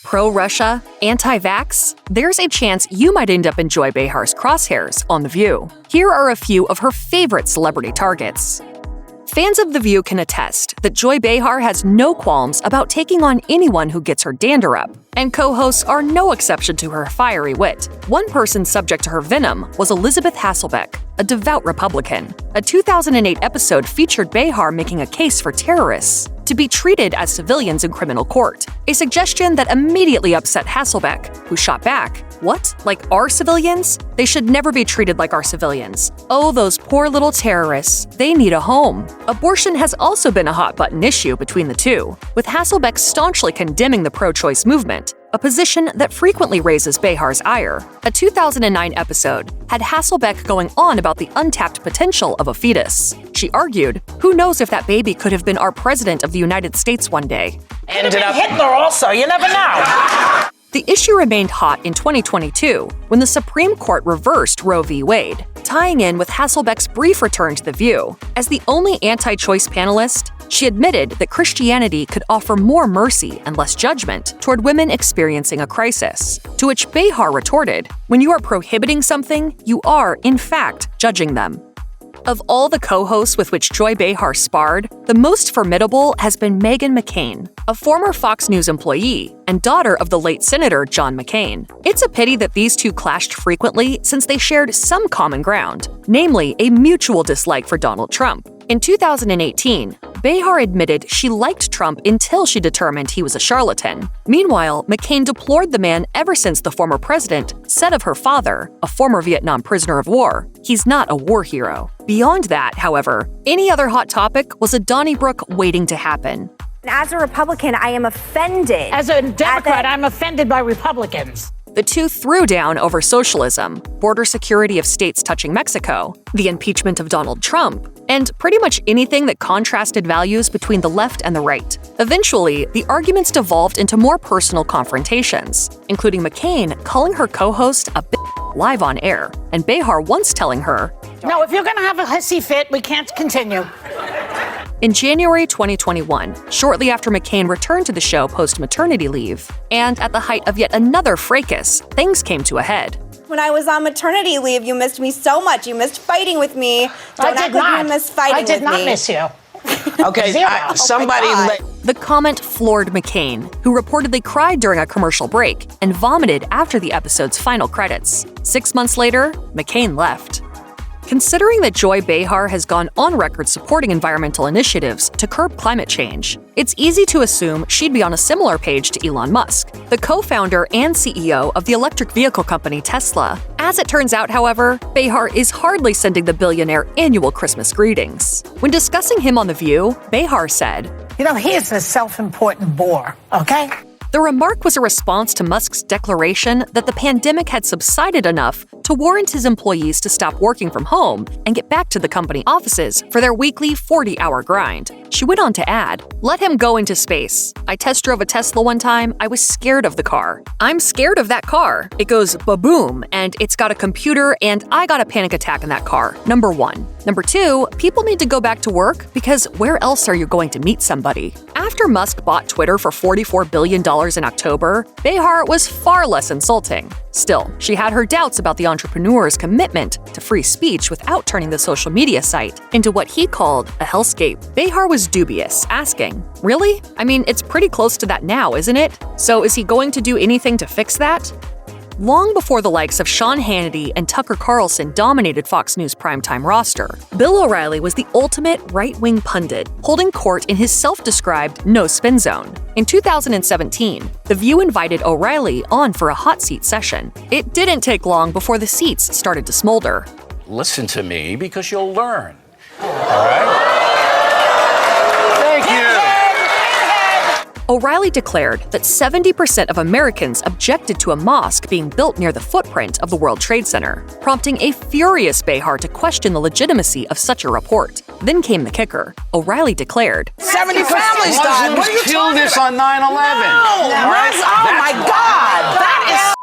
Pro-Russia? Anti-vaxx? There's a chance you might end up in Joy Behar's crosshairs on The View. Here are a few of her favorite celebrity targets. Fans of The View can attest that Joy Behar has no qualms about taking on anyone who gets her dander up, and co-hosts are no exception to her fiery wit. One person subject to her venom was Elisabeth Hasselbeck, a devout Republican. A 2008 episode featured Behar making a case for terrorists to be treated as civilians in criminal court, a suggestion that immediately upset Hasselbeck, who shot back, "What? Like our civilians? They should never be treated like our civilians. Oh, those poor little terrorists. They need a home." Abortion has also been a hot-button issue between the two, with Hasselbeck staunchly condemning the pro-choice movement, a position that frequently raises Behar's ire. A 2009 episode had Hasselbeck going on about the untapped potential of a fetus. She argued, "Who knows if that baby could have been our president of the United States one day." Ended up Hitler also, you never know. The issue remained hot in 2022 when the Supreme Court reversed Roe v. Wade, tying in with Hasselbeck's brief return to The View. As the only anti-choice panelist, she admitted that Christianity could offer more mercy and less judgment toward women experiencing a crisis, to which Behar retorted, "When you are prohibiting something, you are, in fact, judging them." Of all the co-hosts with which Joy Behar sparred, the most formidable has been Meghan McCain, a former Fox News employee and daughter of the late Senator John McCain. It's a pity that these two clashed frequently since they shared some common ground, namely a mutual dislike for Donald Trump. In 2018, Behar admitted she liked Trump until she determined he was a charlatan. Meanwhile, McCain deplored the man ever since the former president said of her father, a former Vietnam prisoner of war, "He's not a war hero." Beyond that, however, any other hot topic was a Donnybrook waiting to happen. As a Republican, I am offended. As a Democrat, I'm offended by Republicans. The two threw down over socialism, border security of states touching Mexico, the impeachment of Donald Trump, and pretty much anything that contrasted values between the left and the right. Eventually, the arguments devolved into more personal confrontations, including McCain calling her co-host a bitch live on air, and Behar once telling her, "No, if you're gonna have a hissy fit, we can't continue." In January 2021, shortly after McCain returned to the show post-maternity leave, and at the height of yet another fracas, things came to a head. When I was on maternity leave, you missed me so much. You missed fighting with me. Don't act like you missed fighting with me. I did not miss you. Okay, The comment floored McCain, who reportedly cried during a commercial break and vomited after the episode's final credits. 6 months later, McCain left. Considering that Joy Behar has gone on record supporting environmental initiatives to curb climate change, it's easy to assume she'd be on a similar page to Elon Musk, the co-founder and CEO of the electric vehicle company Tesla. As it turns out, however, Behar is hardly sending the billionaire annual Christmas greetings. When discussing him on The View, Behar said, "You know, he is a self-important bore, okay?" The remark was a response to Musk's declaration that the pandemic had subsided enough to warrant his employees to stop working from home and get back to the company offices for their weekly 40-hour grind. She went on to add, "Let him go into space. I test drove a Tesla one time. I was scared of the car. I'm scared of that car. It goes ba-boom, and it's got a computer, and I got a panic attack in that car, number one. Number two, people need to go back to work because where else are you going to meet somebody?" After Musk bought Twitter for $44 billion in October, Behar was far less insulting. Still, she had her doubts about the entrepreneur's commitment to free speech without turning the social media site into what he called a hellscape. Behar was dubious, asking, "Really? I mean, it's pretty close to that now, isn't it? So is he going to do anything to fix that?" Long before the likes of Sean Hannity and Tucker Carlson dominated Fox News' primetime roster, Bill O'Reilly was the ultimate right-wing pundit, holding court in his self-described no-spin zone. In 2017, The View invited O'Reilly on for a hot seat session. It didn't take long before the seats started to smolder. Listen to me because you'll learn. All right? Thank you. O'Reilly declared that 70% of Americans objected to a mosque being built near the footprint of the World Trade Center, prompting a furious Behar to question the legitimacy of such a report. Then came the kicker. O'Reilly declared, 70 families died. What are you killed us on 9/11. Oh my God! That is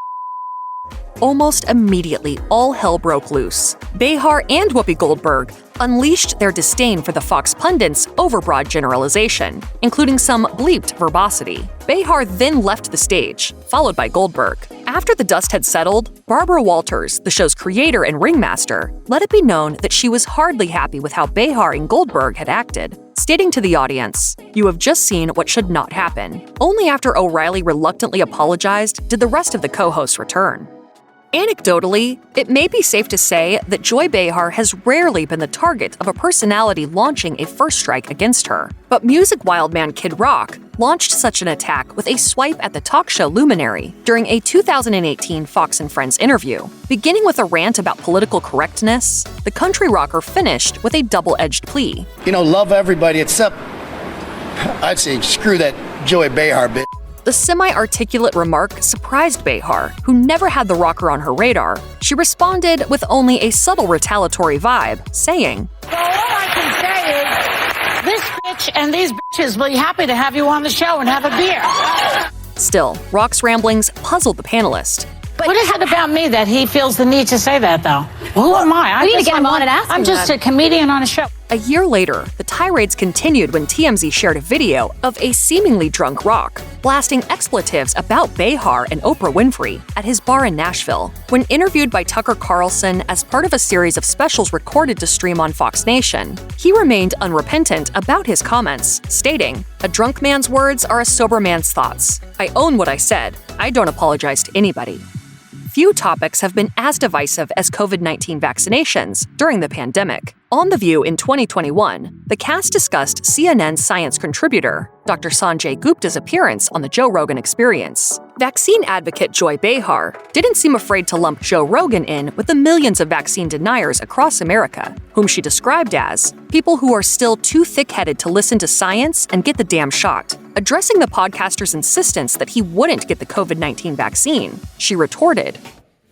almost immediately, all hell broke loose. Behar and Whoopi Goldberg unleashed their disdain for the Fox pundits' overbroad generalization, including some bleeped verbosity. Behar then left the stage, followed by Goldberg. After the dust had settled, Barbara Walters, the show's creator and ringmaster, let it be known that she was hardly happy with how Behar and Goldberg had acted, stating to the audience, "You have just seen what should not happen." Only after O'Reilly reluctantly apologized did the rest of the co-hosts return. Anecdotally, it may be safe to say that Joy Behar has rarely been the target of a personality launching a first strike against her. But music wildman Kid Rock launched such an attack with a swipe at the talk show luminary during a 2018 Fox and Friends interview. Beginning with a rant about political correctness, the country rocker finished with a double-edged plea. Love everybody except, I'd say, screw that Joy Behar bitch. The semi-articulate remark surprised Behar, who never had the rocker on her radar. She responded with only a subtle retaliatory vibe, saying, Well, all I can say is, this bitch and these bitches will be happy to have you on the show and have a beer. Still, Rock's ramblings puzzled the panelist. What is it about me that he feels the need to say that, though? Who am I? We need to get him on and ask him I'm just that. a comedian on a show. A year later, the tirades continued when TMZ shared a video of a seemingly drunk Rock blasting expletives about Behar and Oprah Winfrey at his bar in Nashville. When interviewed by Tucker Carlson as part of a series of specials recorded to stream on Fox Nation, he remained unrepentant about his comments, stating, "A drunk man's words are a sober man's thoughts. I own what I said. I don't apologize to anybody." Few topics have been as divisive as COVID-19 vaccinations during the pandemic. On The View in 2021, the cast discussed CNN science contributor Dr. Sanjay Gupta's appearance on the Joe Rogan Experience. Vaccine advocate Joy Behar didn't seem afraid to lump Joe Rogan in with the millions of vaccine deniers across America, whom she described as people who are still too thick-headed to listen to science and get the damn shot. Addressing the podcaster's insistence that he wouldn't get the COVID-19 vaccine, she retorted,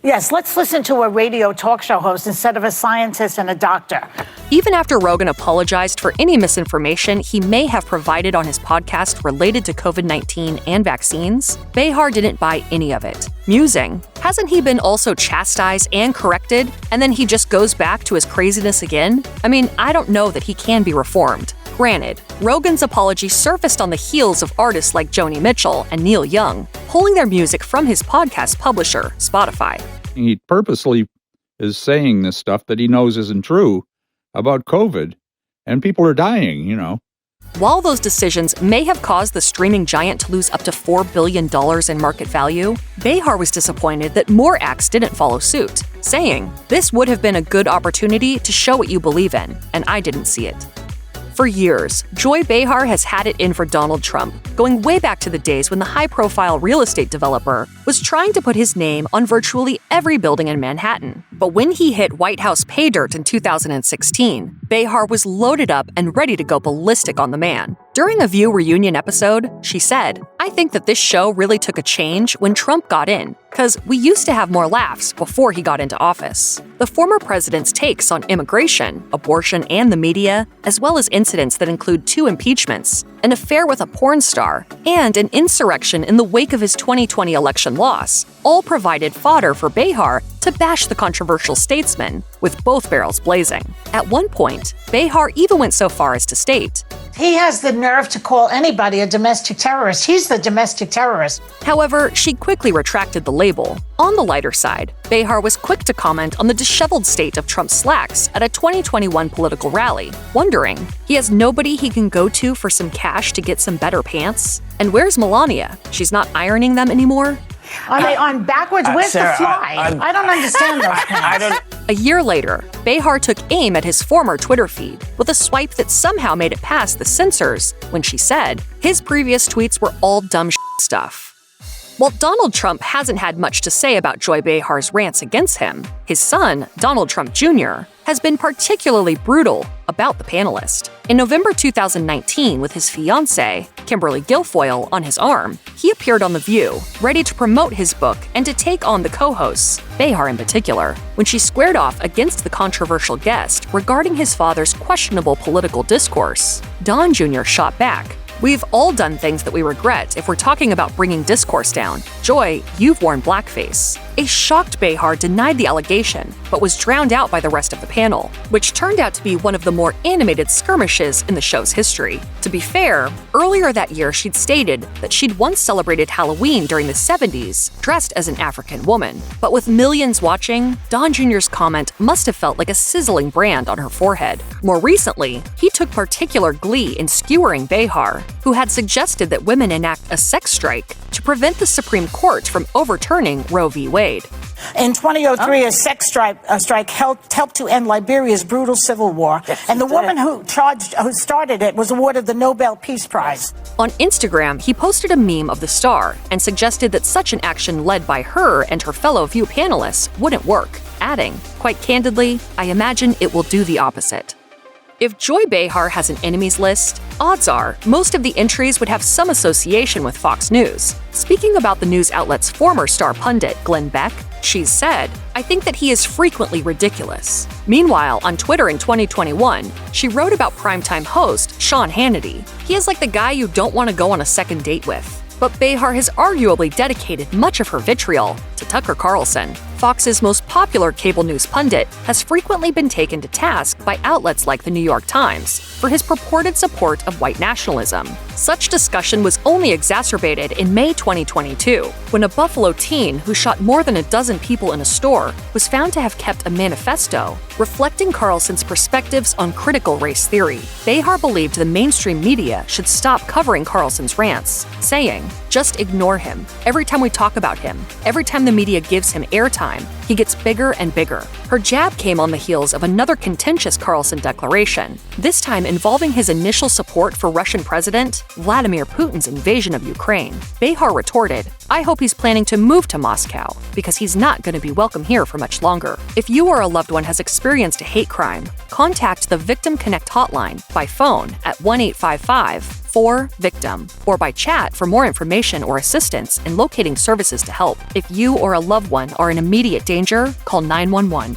Yes, let's listen to a radio talk show host instead of a scientist and a doctor. Even after Rogan apologized for any misinformation he may have provided on his podcast related to COVID-19 and vaccines, Behar didn't buy any of it, musing, hasn't he been also chastised and corrected, and then he just goes back to his craziness again? I mean, I don't know that he can be reformed. Granted, Rogan's apology surfaced on the heels of artists like Joni Mitchell and Neil Young pulling their music from his podcast publisher, Spotify. He purposely is saying this stuff that he knows isn't true about COVID, and people are dying, While those decisions may have caused the streaming giant to lose up to $4 billion in market value, Behar was disappointed that more acts didn't follow suit, saying, "This would have been a good opportunity to show what you believe in, and I didn't see it." For years, Joy Behar has had it in for Donald Trump, going way back to the days when the high-profile real estate developer was trying to put his name on virtually every building in Manhattan. But when he hit White House pay dirt in 2016, Behar was loaded up and ready to go ballistic on the man. During a View reunion episode, she said, "I think that this show really took a change when Trump got in, because we used to have more laughs before he got into office." The former president's takes on immigration, abortion, and the media, as well as incidents that include 2 impeachments, an affair with a porn star, and an insurrection in the wake of his 2020 election loss, all provided fodder for Behar to bash the controversial statesman, with both barrels blazing. At one point, Behar even went so far as to state, He has the nerve to call anybody a domestic terrorist. He's the domestic terrorist. However, she quickly retracted the label. On the lighter side, Behar was quick to comment on the disheveled state of Trump's slacks at a 2021 political rally, wondering, he has nobody he can go to for some cash to get some better pants? And where's Melania? She's not ironing them anymore? Are they on backwards? Where's Sarah, the fly? I don't understand those things. I don't. A year later, Behar took aim at his former Twitter feed with a swipe that somehow made it past the censors when she said his previous tweets were all dumb stuff. While Donald Trump hasn't had much to say about Joy Behar's rants against him, his son, Donald Trump Jr., has been particularly brutal about the panelist. In November 2019, with his fiancée, Kimberly Guilfoyle, on his arm, he appeared on The View, ready to promote his book and to take on the co-hosts, Behar in particular, when she squared off against the controversial guest regarding his father's questionable political discourse. Don Jr. shot back, "We've all done things that we regret if we're talking about bringing discourse down. Joy, you've worn blackface." A shocked Behar denied the allegation, but was drowned out by the rest of the panel, which turned out to be one of the more animated skirmishes in the show's history. To be fair, earlier that year she'd stated that she'd once celebrated Halloween during the 70s, dressed as an African woman. But with millions watching, Don Jr.'s comment must have felt like a sizzling brand on her forehead. More recently, he took particular glee in skewering Behar, who had suggested that women enact a sex strike to prevent the Supreme Court from overturning Roe v. Wade. In 2003, a sex strike helped to end Liberia's brutal civil war, and the woman who started it was awarded the Nobel Peace Prize. On Instagram, he posted a meme of the star and suggested that such an action led by her and her fellow View panelists wouldn't work, adding, "Quite candidly, I imagine it will do the opposite." If Joy Behar has an enemies list, odds are most of the entries would have some association with Fox News. Speaking about the news outlet's former star pundit, Glenn Beck, she's said, "I think that he is frequently ridiculous." Meanwhile, on Twitter in 2021, she wrote about primetime host Sean Hannity. He is like the guy you don't want to go on a second date with. But Behar has arguably dedicated much of her vitriol to Tucker Carlson. Fox's most popular cable news pundit has frequently been taken to task by outlets like the New York Times for his purported support of white nationalism. Such discussion was only exacerbated in May 2022, when a Buffalo teen who shot more than a dozen people in a store was found to have kept a manifesto reflecting Carlson's perspectives on critical race theory. Behar believed the mainstream media should stop covering Carlson's rants, saying, "Just ignore him. Every time we talk about him, every time the media gives him airtime, he gets bigger and bigger." Her jab came on the heels of another contentious Carlson declaration, this time involving his initial support for Russian President Vladimir Putin's invasion of Ukraine. Behar retorted, "I hope he's planning to move to Moscow, because he's not going to be welcome here for much longer." If you or a loved one has experienced a hate crime, contact the Victim Connect hotline by phone at 1-855-4-VICTIM or by chat for more information or assistance in locating services to help. If you or a loved one are in immediate danger, call 911.